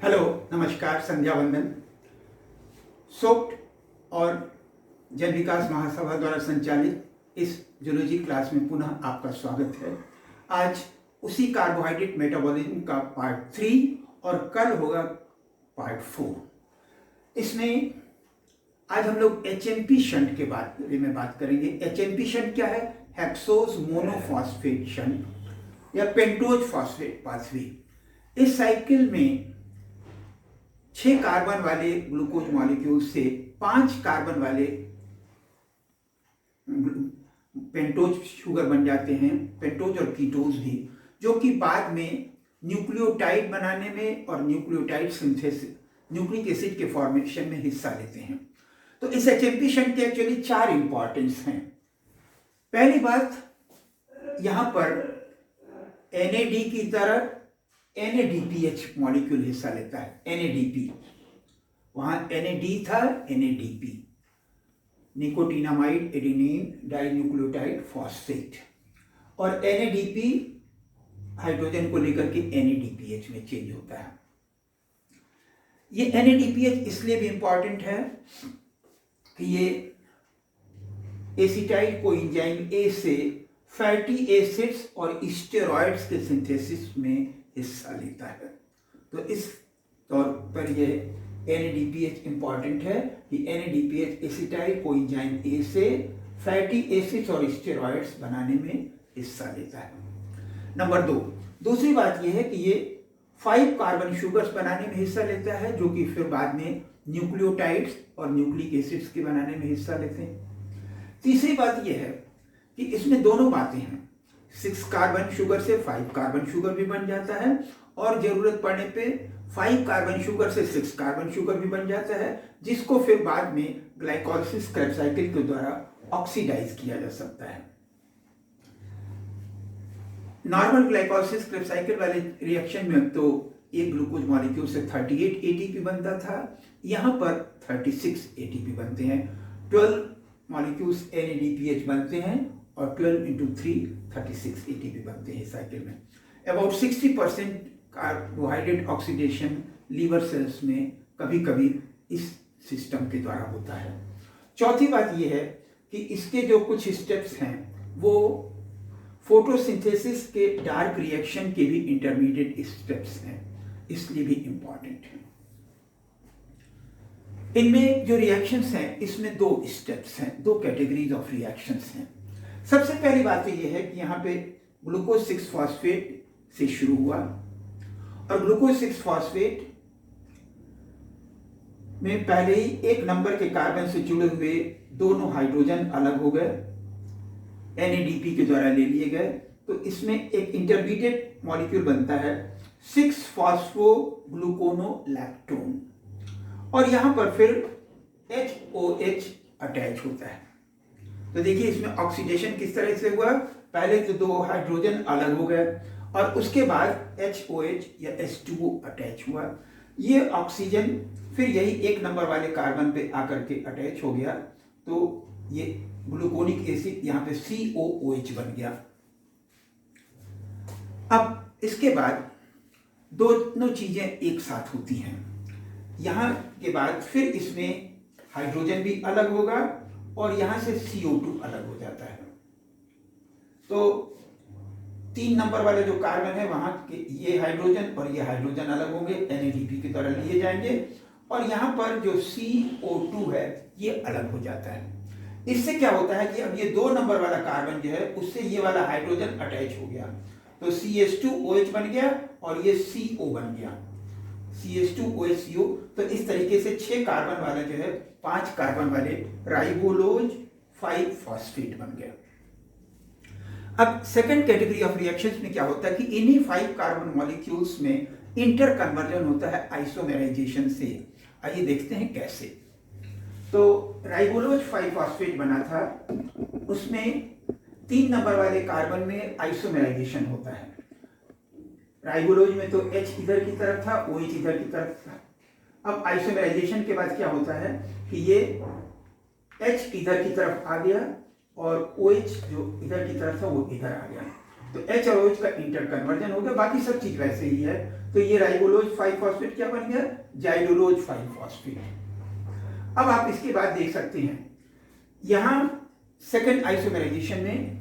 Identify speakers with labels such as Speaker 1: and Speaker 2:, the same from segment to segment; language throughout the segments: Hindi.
Speaker 1: हेलो, नमस्कार, संध्या वंदन। सोक्ट और जन विकास महासभा द्वारा संचालित इस जूलॉजी क्लास में पुनः आपका स्वागत है। आज उसी कार्बोहाइड्रेट मेटाबॉलिज्म का पार्ट 3 और कल होगा पार्ट 4। इसमें आज हम लोग HMP शंट के बारे में बात करेंगे। HMP शंट क्या है? हेक्सोस मोनोफॉस्फेट शंट या पेंटोज फॉस्फेट पाथवे। इस साइकिल में 6 कार्बन वाले ग्लूकोज मॉलिक्यूल से 5 कार्बन वाले पेंटोज शुगर बन जाते हैं, पेंटोज और कीटोज भी, जो कि बाद में न्यूक्लियोटाइड बनाने में और न्यूक्लियोटाइड सिंथेसिस, न्यूक्लिक एसिड के फॉर्मेशन में हिस्सा लेते हैं। तो इस HMP शंट के एक्चुअली 4 इंपॉर्टेंस हैं। पहली बात, यहां पर NAD की तरह NADPH मॉलिक्यूल हिस्सा लेता है। NADP, वहां NAD था, NADP, nicotinamide adenine dinucleotide phosphate, और NADP हाइड्रोजन को लेकर के NADPH में चेंज होता है। ये NADPH इसलिए भी इंपॉर्टेंट है कि ये एसिटाइल कोएंजाइम A से फैटी एसिड्स और स्टेरॉइड्स के सिंथेसिस में हिस्सा लेता है। तो इस तौर पर यह NADPH इंपॉर्टेंट है कि NADPH एसिटाइल कोएंजाइम A से फैटी एसिड्स और स्टेरॉइड्स बनाने में हिस्सा लेता है। नंबर 2, दूसरी बात यह है कि ये 5 कार्बन शुगर्स बनाने में हिस्सा लेता है, जो कि फिर बाद में न्यूक्लियोटाइड्स और न्यूक्लिक एसिड्स के बनाने में हिस्सा लेते हैं। तीसरी बात यह है कि इसमें दोनों बातें हैं। 6 कार्बन शुगर से 5 कार्बन शुगर भी बन जाता है, और जरूरत पड़ने पे 5 कार्बन शुगर से 6 कार्बन शुगर भी बन जाता है, जिसको फिर बाद में ग्लाइकोलिसिस क्रेब्स साइकिल के द्वारा ऑक्सीडाइज किया जा सकता है। नॉर्मल ग्लाइकोलिसिस क्रेब्स साइकिल वाले रिएक्शन में तो एक ग्लूकोज मॉलिक्यूल से 38 ATP बनता था, यहां पर 36 ATP बनते हैं। 12 मॉलिक्यूल्स NADPH बनते हैं और 12 into 3 36 ATP बनते हैं साइकिल में। About 60% carbohydrate oxidation liver cells में कभी कभी इस सिस्टम के द्वारा होता है। चौथी बात यह है कि इसके जो कुछ स्टेप्स हैं वो फोटोसिंथेसिस के डार्क रिएक्शन के भी इंटरमीडिएट स्टेप्स हैं, इसलिए भी इंपॉर्टेंट है। इनमें जो रिएक्शंस हैं इसमें 2 स्टेप्स हैं, 2 कैटेगरीज ऑफ रिएक्शंस हैं। सबसे पहली बात तो यह है कि यहाँ पे ग्लूकोज 6 फॉस्फेट से शुरू हुआ, और ग्लूकोज 6 फॉस्फेट में पहले ही 1 नंबर के कार्बन से जुड़े हुए दोनों हाइड्रोजन अलग हो गए, NADP के द्वारा ले लिए गए। तो इसमें एक इंटरमीडिएट मॉलिक्यूल बनता है 6 फॉस्फोग्लूकोनोलैक्टोन, और यहां पर फिर HOH अटैच होता है। तो देखिए इसमें ऑक्सीडेशन किस तरह से हुआ। पहले तो 2 हाइड्रोजन अलग हो गए, और उसके बाद HOH या H2O अटैच हुआ। ये ऑक्सीजन फिर यही 1 नंबर वाले कार्बन पे आकर के अटैच हो गया, तो ये ग्लूकोनिक एसिड यहाँ पे COOH बन गया। अब इसके बाद दोनों चीजें एक साथ होती हैं। यहाँ के बाद फिर इसमें हाइड्रोजन भी अलग होगा, और यहां से CO2 अलग हो जाता है। तो 3 नंबर वाले जो कार्बन है वहां के ये हाइड्रोजन और ये हाइड्रोजन अलग होंगे, NADP की तरह लिए जाएंगे, और यहां पर जो CO2 है ये अलग हो जाता है। इससे क्या होता है कि अब ये 2 नंबर वाला कार्बन जो है उससे ये वाला हाइड्रोजन अटैच हो गया, तो CH2OH बन गया और ये CO बन गया, CH2OH CO। तो इस तरीके से 6 कार्बन वाले जो है 5 कार्बन वाले राइबोलोज 5 फॉस्फेट बन गया। अब सेकंड कैटेगरी ऑफ रिएक्शंस में क्या होता है कि इन्हीं 5 कार्बन मॉलिक्यूल्स में इंटर कन्वर्जन होता है आइसोमेराइजेशन से। आइए देखते हैं कैसे। तो राइबोलोज 5 फॉस्फेट बना था, उसमें 3 नंबर वाले कार्बन में आइसोमेराइजेशन होता है। राइबोलोज में तो H इधर की तरफ था, OH इधर की तरफ था। अब आइसोमेराइजेशन के बाद क्या होता है कि ये H इधर की तरफ आ गया और OH जो इधर की तरफ था वो इधर आ गया। तो H और OH का इंटर कन्वर्जन हो गया, बाकी सब चीज वैसे ही है। तो ये राइबोलोज 5 फॉस्फेट क्या बन गया, जाइलोलोज 5 फॉस्फेट। अब आप इसके बाद देख सकते हैं यहां सेकंड आइसोमेराइजेशन में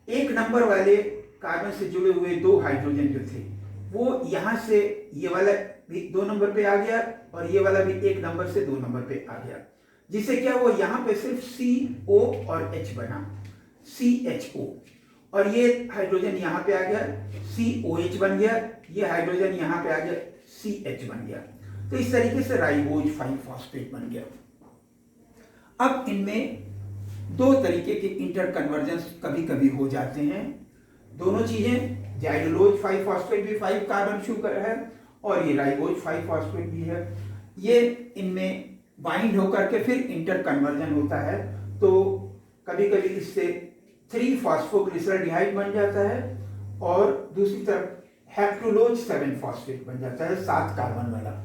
Speaker 1: एक नंबर वाले कार्बन से जुड़े हुए दो हाइड्रोजन जो थे वो यहां से ये वाला भी 2 नंबर पे आ गया और ये वाला भी 1 नंबर से 2 नंबर पे आ गया, जिससे क्या हुआ यहां पे सिर्फ CO और H बना, CHO, और ये हाइड्रोजन यहां पे आ गया COH बन गया, ये हाइड्रोजन यहां पे आ गया CH बन गया। तो इस तरीके से राइबोज 5 फॉस्फेट बन गया। अब इनमें दो तरीके के इंटर कन्वर्जेंस कभी कभी हो जाते हैं, दोनों चीजें, जाइलोलोज 5 फॉस्फेट भी 5 कार्बन शुगर है और ये राइबोज 5 फॉस्फेट भी है। ये इनमें बाइंड होकर के फिर इंटर कन्वर्जन होता है, तो कभी कभी इससे 3 फॉस्फोग्लिसराल्डिहाइड बन जाता है और दूसरी तरफ हेप्टुलोज 7 फॉस्फेट बन जाता है 7 कार्बन वाला।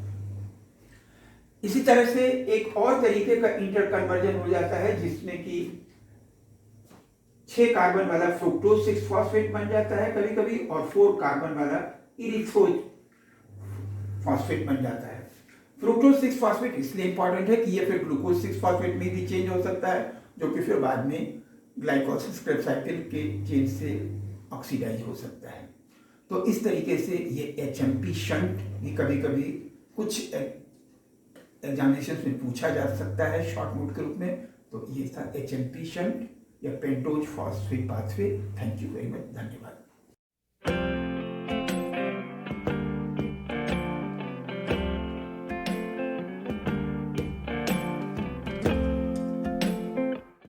Speaker 1: इसी तरह से एक और तरीके का इंटर कन्वर्जन हो जाता है जिसमें कि 6 कार्बन वाला फ्रुक्टोज 6 फॉस्फेट बन जाता है कभी कभी, और 4 कार्बन वाला इरिथ्रोज फॉस्फेट बन जाता है। फ्रुक्टोज 6 फॉस्फेट इसलिए इंपॉर्टेंट है कि ये फिर ग्लूकोज 6 फॉस्फेट में भी चेंज हो सकता है, जो कि फिर बाद में ग्लाइकोसिस क्रेब साइकिल के चेंज से ऑक्सीडाइज हो सकता है। तो इस तरीके से ये HMP शंट भी कभी कभी कुछ एग्जामिनेशन में पूछा जा सकता है शॉर्ट नोट के रूप में। तो ये था HMP शंट या pentose phosphate pathway. Thank you very much, धन्यवाद।